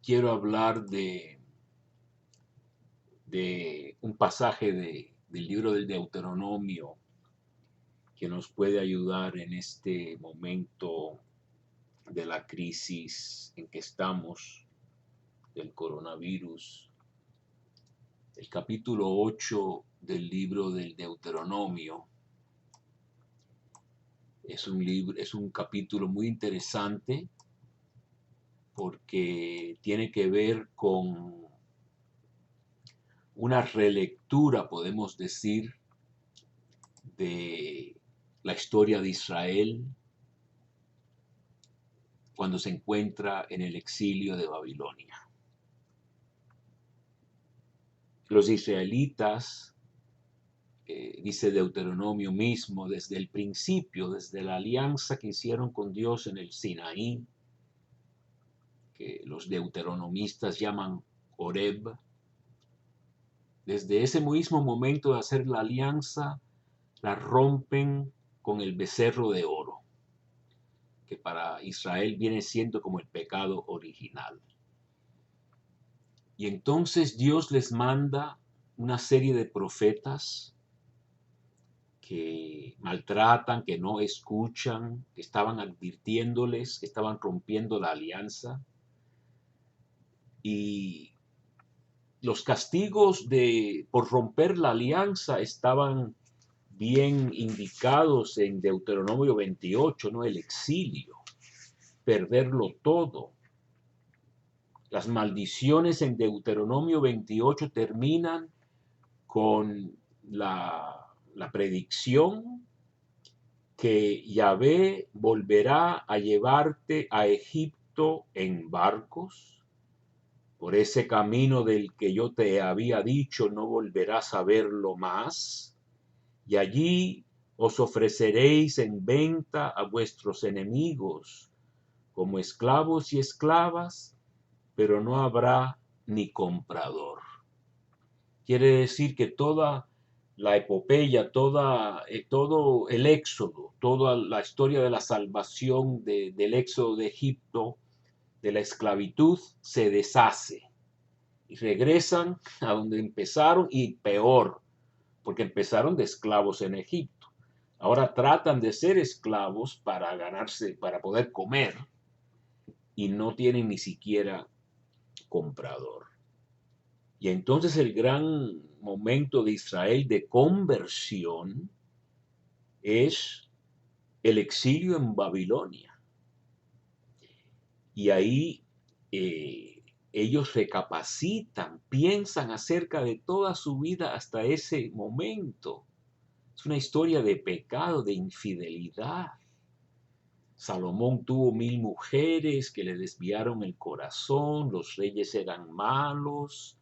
quiero hablar de un pasaje del libro del Deuteronomio que nos puede ayudar en este momento de la crisis en que estamos, del coronavirus. El capítulo 8 del libro del Deuteronomio es un capítulo muy interesante porque tiene que ver con una relectura, podemos decir, de la historia de Israel cuando se encuentra en el exilio de Babilonia. Los israelitas, dice Deuteronomio mismo, desde el principio, desde la alianza que hicieron con Dios en el Sinaí, que los deuteronomistas llaman Horeb, desde ese mismo momento de hacer la alianza, la rompen con el becerro de oro, que para Israel viene siendo como el pecado original. Y entonces Dios les manda una serie de profetas que maltratan, que no escuchan, que estaban advirtiéndoles, que estaban rompiendo la alianza. Y los castigos por romper la alianza estaban bien indicados en Deuteronomio 28, ¿no? El exilio, perderlo todo. Las maldiciones en Deuteronomio 28 terminan con la predicción que Yahvé volverá a llevarte a Egipto en barcos. Por ese camino del que yo te había dicho, no volverás a verlo más. Y allí os ofreceréis en venta a vuestros enemigos como esclavos y esclavas, pero no habrá ni comprador. Quiere decir que toda la epopeya, todo el éxodo, toda la historia de la salvación del éxodo de Egipto, de la esclavitud, se deshace y regresan a donde empezaron y peor, porque empezaron de esclavos en Egipto. Ahora tratan de ser esclavos para ganarse, para poder comer, y no tienen ni siquiera comprador. Y entonces el gran momento de Israel de conversión es el exilio en Babilonia. Y ahí ellos recapacitan, piensan acerca de toda su vida hasta ese momento. Es una historia de pecado, de infidelidad. Salomón tuvo 1000 mujeres que le desviaron el corazón, los reyes eran malos,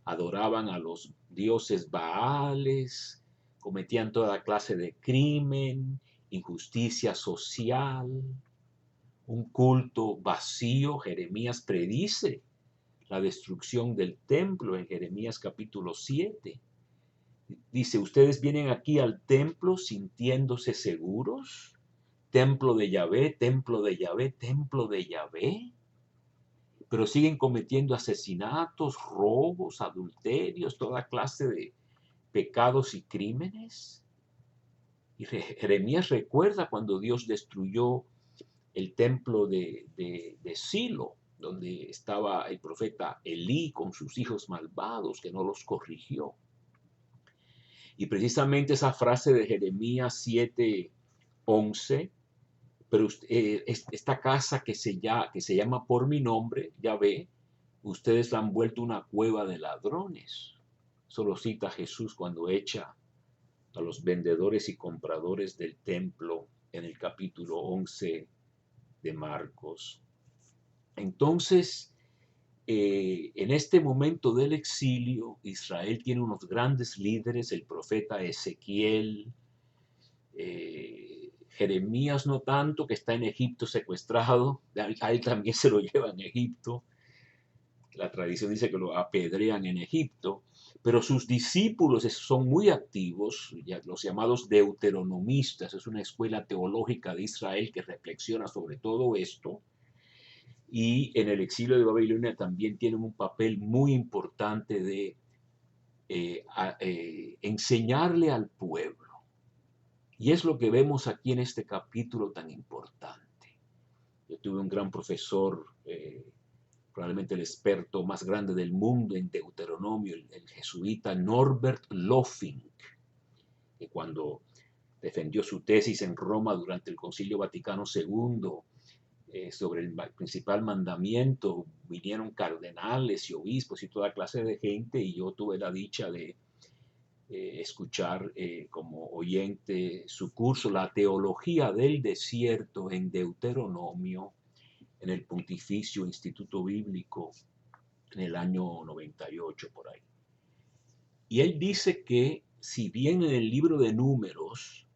adoraban a los dioses Baales, cometían toda clase de crimen, injusticia social, un culto vacío. Jeremías predice la destrucción del templo en Jeremías capítulo 7. Dice, ustedes vienen aquí al templo sintiéndose seguros, templo de Yahvé, templo de Yahvé, templo de Yahvé, pero siguen cometiendo asesinatos, robos, adulterios, toda clase de pecados y crímenes. Y Jeremías recuerda cuando Dios destruyó el templo de Silo, donde estaba el profeta Elí con sus hijos malvados, que no los corrigió. Y precisamente esa frase de Jeremías 7:11, pero esta casa que se llama por mi nombre, Yahvé, ustedes la han vuelto una cueva de ladrones. Eso lo cita Jesús cuando echa a los vendedores y compradores del templo en el capítulo 11 de Marcos. Entonces, en este momento del exilio, Israel tiene unos grandes líderes, el profeta Ezequiel, Jeremías no tanto, que está en Egipto secuestrado, a él también se lo llevan a Egipto. La tradición dice que lo apedrean en Egipto, pero sus discípulos son muy activos, los llamados deuteronomistas. Es una escuela teológica de Israel que reflexiona sobre todo esto. y en el exilio de Babilonia también tienen un papel muy importante de enseñarle al pueblo. Y es lo que vemos aquí en este capítulo tan importante. Yo tuve un gran profesor, probablemente el experto más grande del mundo en Deuteronomio, el jesuita Norbert Loffing, que cuando defendió su tesis en Roma durante el Concilio Vaticano II, sobre el principal mandamiento, vinieron cardenales y obispos y toda clase de gente, y yo tuve la dicha de escuchar como oyente su curso, La Teología del Desierto en Deuteronomio, en el Pontificio Instituto Bíblico, en el año 98 por ahí. Y él dice que si bien en el libro de Números,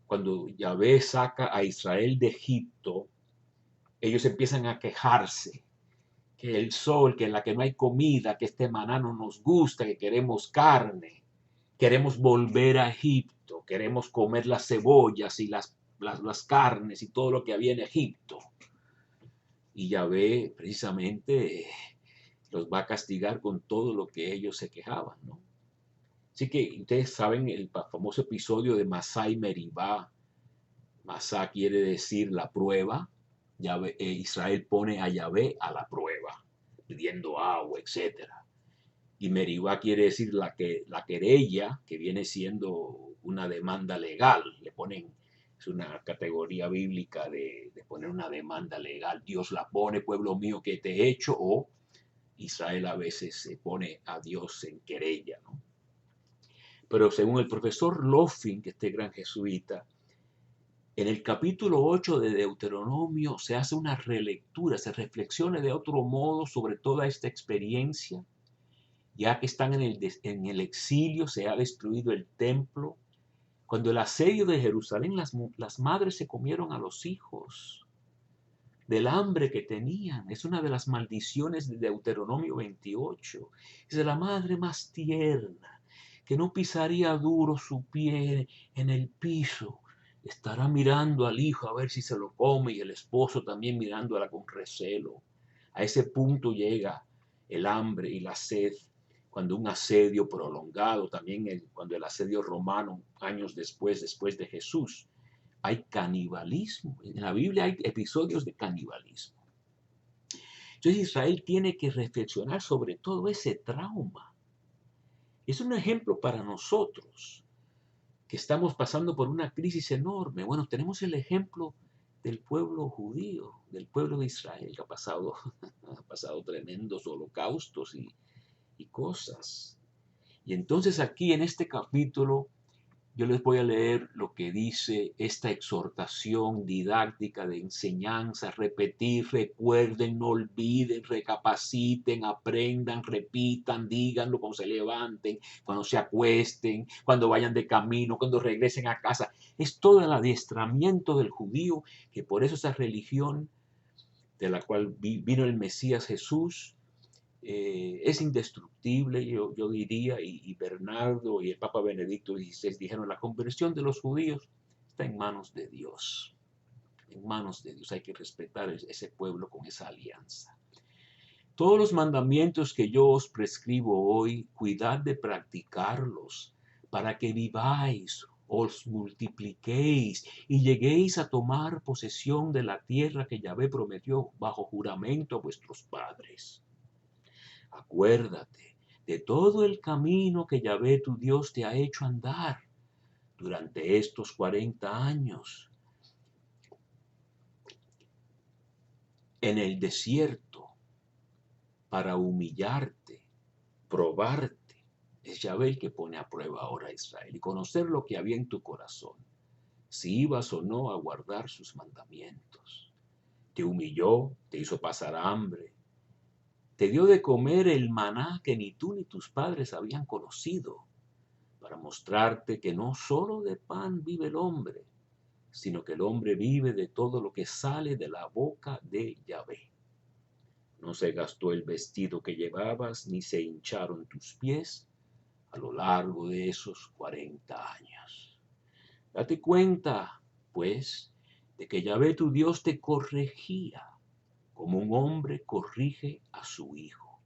cuando Yahvé saca a Israel de Egipto, ellos empiezan a quejarse, que el sol, que en la que no hay comida, que este maná no nos gusta, que queremos carne, queremos volver a Egipto, queremos comer las cebollas y las carnes y todo lo que había en Egipto. Y Yahvé precisamente los va a castigar con todo lo que ellos se quejaban, ¿no? Así que ustedes saben el famoso episodio de Masá y Meribá. Masá quiere decir la prueba. Israel pone a Yahvé a la prueba, pidiendo agua, etc. Y Meribá quiere decir la querella, que viene siendo una demanda legal. Le ponen, es una categoría bíblica de poner una demanda legal. Dios la pone, pueblo mío, ¿qué te he hecho? O Israel a veces se pone a Dios en querella, ¿no? Pero según el profesor Loffing, este gran jesuita, en el capítulo 8 de Deuteronomio se hace una relectura, se reflexiona de otro modo sobre toda esta experiencia, ya que están en el exilio, se ha destruido el templo. Cuando el asedio de Jerusalén, las madres se comieron a los hijos del hambre que tenían. Es una de las maldiciones de Deuteronomio 28. Es de la madre más tierna, que no pisaría duro su pie en el piso, estará mirando al hijo a ver si se lo come, y el esposo también mirándola con recelo. A ese punto llega el hambre y la sed cuando un asedio prolongado, también cuando el asedio romano, años después de Jesús, hay canibalismo. En la Biblia hay episodios de canibalismo. Entonces Israel tiene que reflexionar sobre todo ese trauma. Es un ejemplo para nosotros que estamos pasando por una crisis enorme. Bueno, tenemos el ejemplo del pueblo judío, del pueblo de Israel, que ha pasado tremendos holocaustos y cosas. Y entonces aquí en este capítulo yo les voy a leer lo que dice esta exhortación didáctica de enseñanza: repetir, recuerden, no olviden, recapaciten, aprendan, repitan, díganlo cuando se levanten, cuando se acuesten, cuando vayan de camino, cuando regresen a casa. Es todo el adiestramiento del judío, que por eso esa religión de la cual vino el Mesías Jesús, es indestructible, yo diría, y Bernardo y el Papa Benedicto XVI dijeron: la conversión de los judíos está en manos de Dios. En manos de Dios hay que respetar ese pueblo con esa alianza. Todos los mandamientos que yo os prescribo hoy, cuidad de practicarlos, para que viváis, os multipliquéis y lleguéis a tomar posesión de la tierra que Yahvé prometió bajo juramento a vuestros padres. Acuérdate de todo el camino que Yahvé tu Dios te ha hecho andar durante estos 40 años en el desierto, para humillarte, probarte. Es Yahvé el que pone a prueba ahora a Israel, y conocer lo que había en tu corazón, si ibas o no a guardar sus mandamientos. Te humilló, te hizo pasar hambre, te dio de comer el maná que ni tú ni tus padres habían conocido, para mostrarte que no solo de pan vive el hombre, sino que el hombre vive de todo lo que sale de la boca de Yahvé. No se gastó el vestido que llevabas, ni se hincharon tus pies a lo largo de esos 40 años. Date cuenta, pues, de que Yahvé tu Dios te corregía como un hombre corrige a su hijo.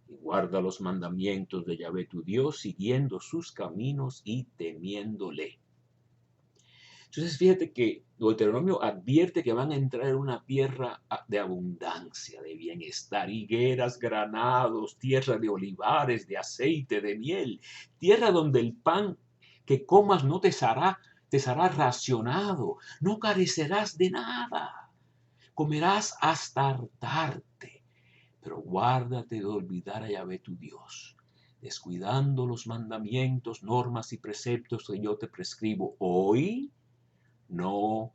Y guarda los mandamientos de Yahvé tu Dios, siguiendo sus caminos y temiéndole. Entonces fíjate que Deuteronomio advierte que van a entrar en una tierra de abundancia, de bienestar, higueras, granados, tierra de olivares, de aceite, de miel, tierra donde el pan que comas no te será racionado, no carecerás de nada, comerás hasta hartarte, pero guárdate de olvidar a Yahvé tu Dios, descuidando los mandamientos, normas y preceptos que yo te prescribo hoy. No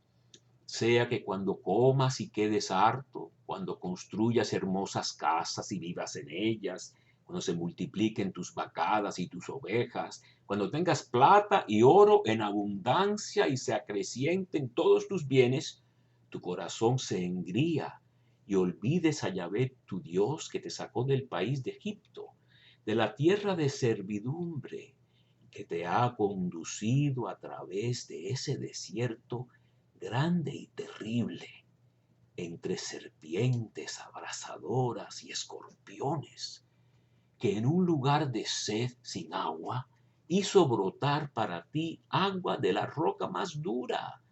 sea que cuando comas y quedes harto, cuando construyas hermosas casas y vivas en ellas, cuando se multipliquen tus vacadas y tus ovejas, cuando tengas plata y oro en abundancia y se acrecienten todos tus bienes, tu corazón se engría y olvides a Yahvé tu Dios que te sacó del país de Egipto, de la tierra de servidumbre, que te ha conducido a través de ese desierto grande y terrible, entre serpientes abrasadoras y escorpiones, que en un lugar de sed sin agua hizo brotar para ti agua de la roca más dura,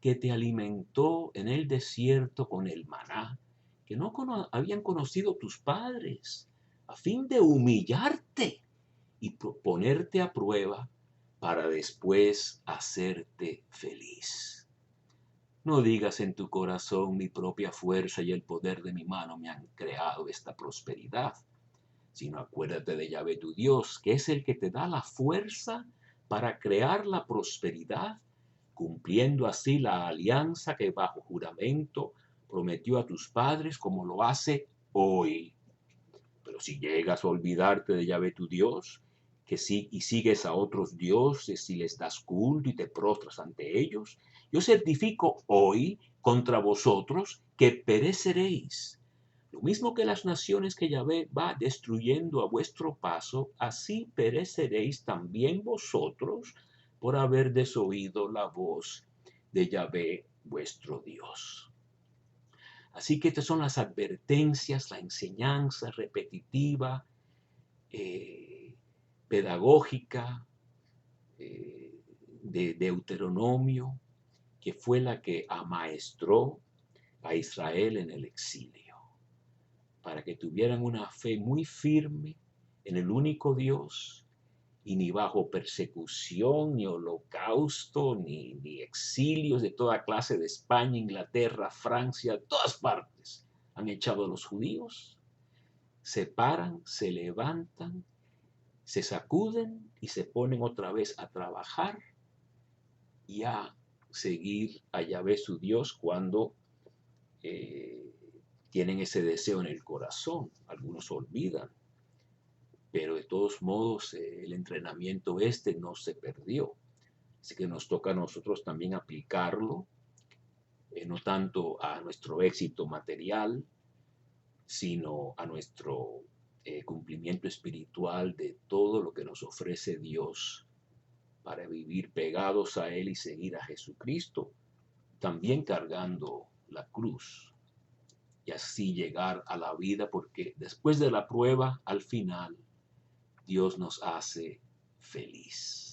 que te alimentó en el desierto con el maná, que no habían conocido tus padres, a fin de humillarte y ponerte a prueba para después hacerte feliz. No digas en tu corazón: mi propia fuerza y el poder de mi mano me han creado esta prosperidad, sino acuérdate de Yahvé tu Dios, que es el que te da la fuerza para crear la prosperidad, cumpliendo así la alianza que bajo juramento prometió a tus padres, como lo hace hoy. Pero si llegas a olvidarte de Yahvé tu Dios, y sigues a otros dioses y les das culto y te prostras ante ellos, yo certifico hoy contra vosotros que pereceréis. Lo mismo que las naciones que Yahvé va destruyendo a vuestro paso, así pereceréis también vosotros por haber desoído la voz de Yahvé vuestro Dios. Así que estas son las advertencias, la enseñanza repetitiva, pedagógica de Deuteronomio, que fue la que amaestró a Israel en el exilio, para que tuvieran una fe muy firme en el único Dios, y ni bajo persecución, ni holocausto, ni exilios de toda clase de España, Inglaterra, Francia, todas partes han echado a los judíos. Se paran, se levantan, se sacuden y se ponen otra vez a trabajar y a seguir a Yahvé su Dios cuando tienen ese deseo en el corazón. Algunos olvidan, pero de todos modos el entrenamiento no se perdió. Así que nos toca a nosotros también aplicarlo, no tanto a nuestro éxito material, sino a nuestro cumplimiento espiritual de todo lo que nos ofrece Dios para vivir pegados a Él y seguir a Jesucristo, también cargando la cruz, y así llegar a la vida, porque después de la prueba, al final, Dios nos hace feliz.